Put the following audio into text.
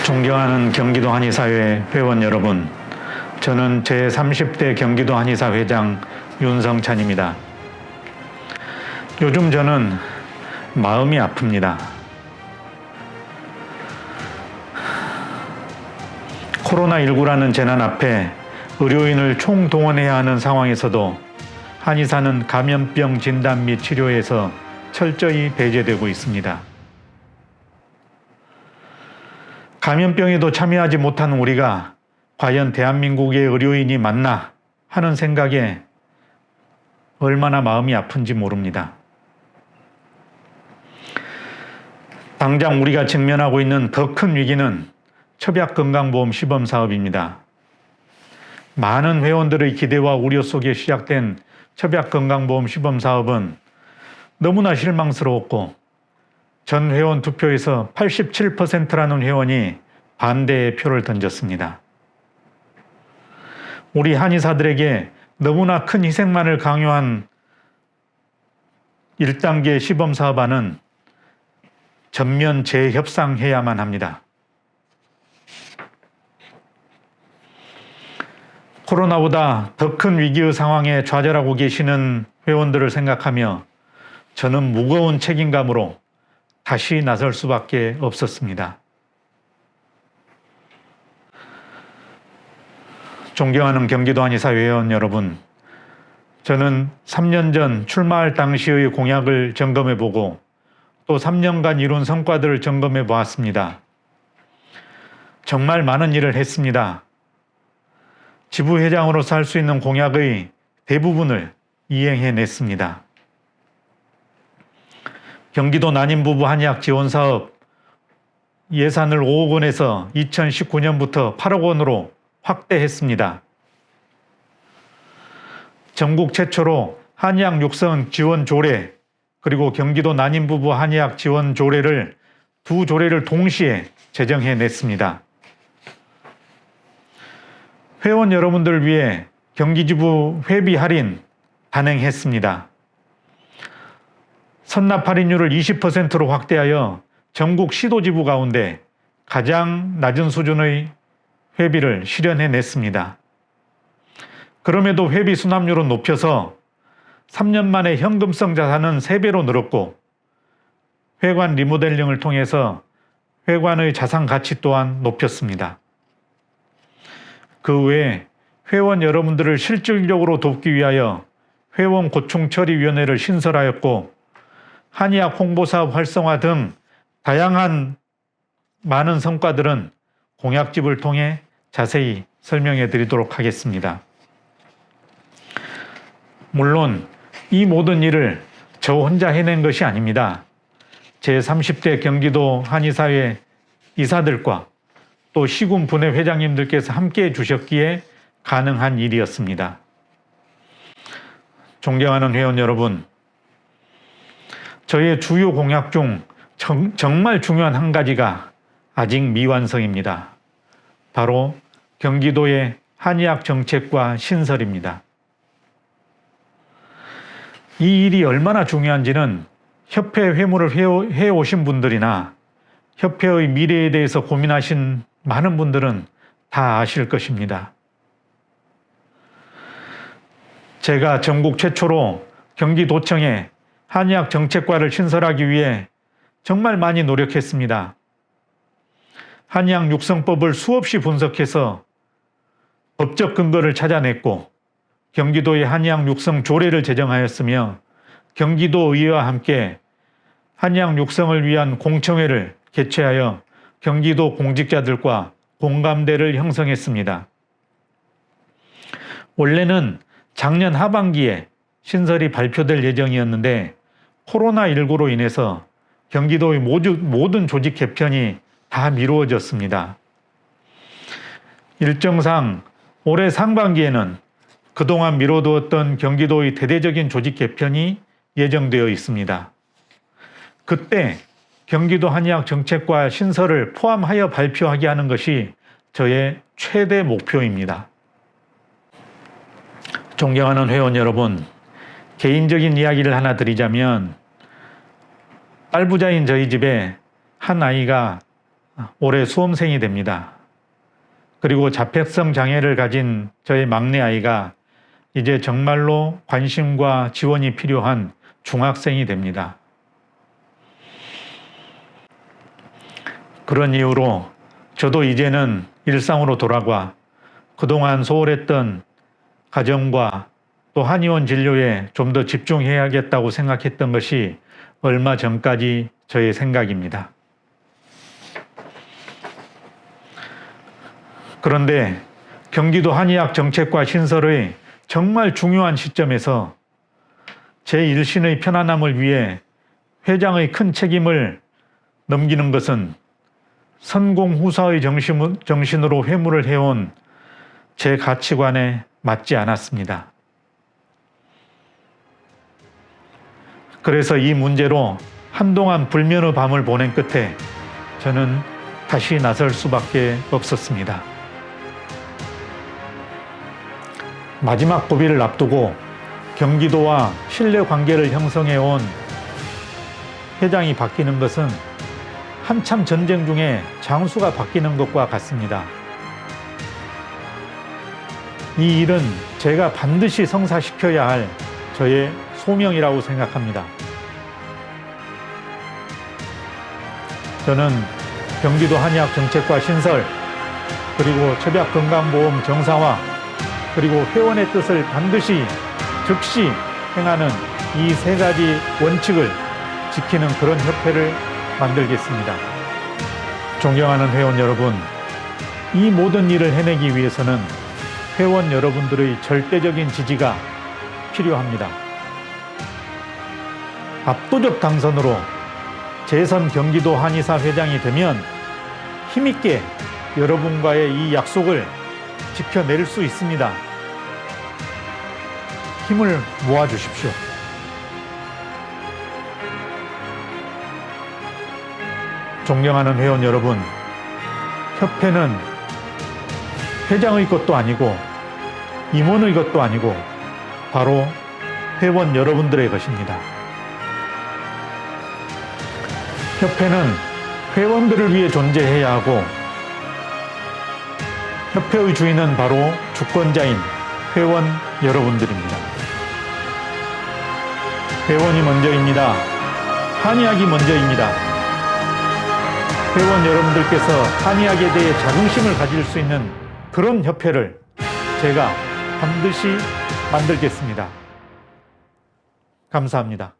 존경하는 경기도 한의사회 회원 여러분, 저는 제30대 경기도 한의사 회장 윤성찬입니다. 요즘 저는 마음이 아픕니다. 코로나19라는 재난 앞에 의료인을 총동원해야 하는 상황에서도 한의사는 감염병 진단 및 치료에서 철저히 배제되고 있습니다. 감염병에도 참여하지 못한 우리가 과연 대한민국의 의료인이 맞나 하는 생각에 얼마나 마음이 아픈지 모릅니다. 당장 우리가 직면하고 있는 더 큰 위기는 첩약건강보험 시범사업입니다. 많은 회원들의 기대와 우려 속에 시작된 첩약건강보험 시범사업은 너무나 실망스러웠고 전 회원 투표에서 87%라는 회원이 반대의 표를 던졌습니다. 우리 한의사들에게 너무나 큰 희생만을 강요한 1단계 시범사업안은 전면 재협상해야만 합니다. 코로나보다 더 큰 위기의 상황에 좌절하고 계시는 회원들을 생각하며 저는 무거운 책임감으로 다시 나설 수밖에 없었습니다. 존경하는 경기도 한의사 회원 여러분, 저는 3년 전 출마할 당시의 공약을 점검해보고 또 3년간 이룬 성과들을 점검해 보았습니다. 정말 많은 일을 했습니다. 지부회장으로서 할 수 있는 공약의 대부분을 이행해냈습니다. 경기도 난임부부 한의학 지원사업 예산을 5억 원에서 2019년부터 8억 원으로 확대했습니다. 전국 최초로 한의학 육성 지원 조례 그리고 경기도 난임부부 한의학 지원 조례를 두 조례를 동시에 제정해냈습니다. 회원 여러분들을 위해 경기지부 회비 할인 단행했습니다. 선납 할인율을 20%로 확대하여 전국 시도지부 가운데 가장 낮은 수준의 회비를 실현해냈습니다. 그럼에도 회비 수납률은 높여서 3년 만에 현금성 자산은 3배로 늘었고 회관 리모델링을 통해서 회관의 자산 가치 또한 높였습니다. 그 외에 회원 여러분들을 실질적으로 돕기 위하여 회원 고충처리위원회를 신설하였고 한의학 홍보사업 활성화 등 다양한 많은 성과들은 공약집을 통해 자세히 설명해 드리도록 하겠습니다. 물론 이 모든 일을 저 혼자 해낸 것이 아닙니다. 제30대 경기도 한의사회 이사들과 또 시군 분회 회장님들께서 함께해 주셨기에 가능한 일이었습니다. 존경하는 회원 여러분, 저의 주요 공약 중 정말 중요한 한 가지가 아직 미완성입니다. 바로 경기도의 한의학 정책과 신설입니다. 이 일이 얼마나 중요한지는 협회 회무를 해오신 분들이나 협회의 미래에 대해서 고민하신 많은 분들은 다 아실 것입니다. 제가 전국 최초로 경기도청에 한의학 정책과를 신설하기 위해 정말 많이 노력했습니다. 한의학 육성법을 수없이 분석해서 법적 근거를 찾아냈고 경기도의 한의학 육성 조례를 제정하였으며 경기도의회와 함께 한의학 육성을 위한 공청회를 개최하여 경기도 공직자들과 공감대를 형성했습니다. 원래는 작년 하반기에 신설이 발표될 예정이었는데 코로나19로 인해서 경기도의 모든 조직 개편이 다 미루어졌습니다. 일정상 올해 상반기에는 그동안 미뤄두었던 경기도의 대대적인 조직 개편이 예정되어 있습니다. 그때 경기도 한의학 정책과 신설을 포함하여 발표하게 하는 것이 저의 최대 목표입니다. 존경하는 회원 여러분, 개인적인 이야기를 하나 드리자면 딸부자인 저희 집에 한 아이가 올해 수험생이 됩니다. 그리고 자폐성 장애를 가진 저의 막내 아이가 이제 정말로 관심과 지원이 필요한 중학생이 됩니다. 그런 이유로 저도 이제는 일상으로 돌아가 그동안 소홀했던 가정과 또 한의원 진료에 좀 더 집중해야겠다고 생각했던 것이 얼마 전까지 저의 생각입니다. 그런데 경기도 한의학 정책과 신설의 정말 중요한 시점에서 제 일신의 편안함을 위해 회장의 큰 책임을 넘기는 것은 선공후사의 정신으로 회무를 해온 제 가치관에 맞지 않았습니다. 그래서 이 문제로 한동안 불면의 밤을 보낸 끝에 저는 다시 나설 수밖에 없었습니다. 마지막 고비를 앞두고 경기도와 신뢰 관계를 형성해 온 회장이 바뀌는 것은 한참 전쟁 중에 장수가 바뀌는 것과 같습니다. 이 일은 제가 반드시 성사시켜야 할 저의 소명이라고 생각합니다. 저는 경기도 한의학 정책과 신설, 그리고 협약건강보험 정상화, 그리고 회원의 뜻을 반드시 즉시 행하는 이 세 가지 원칙을 지키는 그런 협회를 만들겠습니다. 존경하는 회원 여러분, 이 모든 일을 해내기 위해서는 회원 여러분들의 절대적인 지지가 필요합니다. 압도적 당선으로 재선 경기도 한의사 회장이 되면 힘있게 여러분과의 이 약속을 지켜낼 수 있습니다. 힘을 모아주십시오. 존경하는 회원 여러분, 협회는 회장의 것도 아니고 임원의 것도 아니고 바로 회원 여러분들의 것입니다. 협회는 회원들을 위해 존재해야 하고 협회의 주인은 바로 주권자인 회원 여러분들입니다. 회원이 먼저입니다. 한의학이 먼저입니다. 회원 여러분들께서 한의학에 대해 자긍심을 가질 수 있는 그런 협회를 제가 반드시 만들겠습니다. 감사합니다.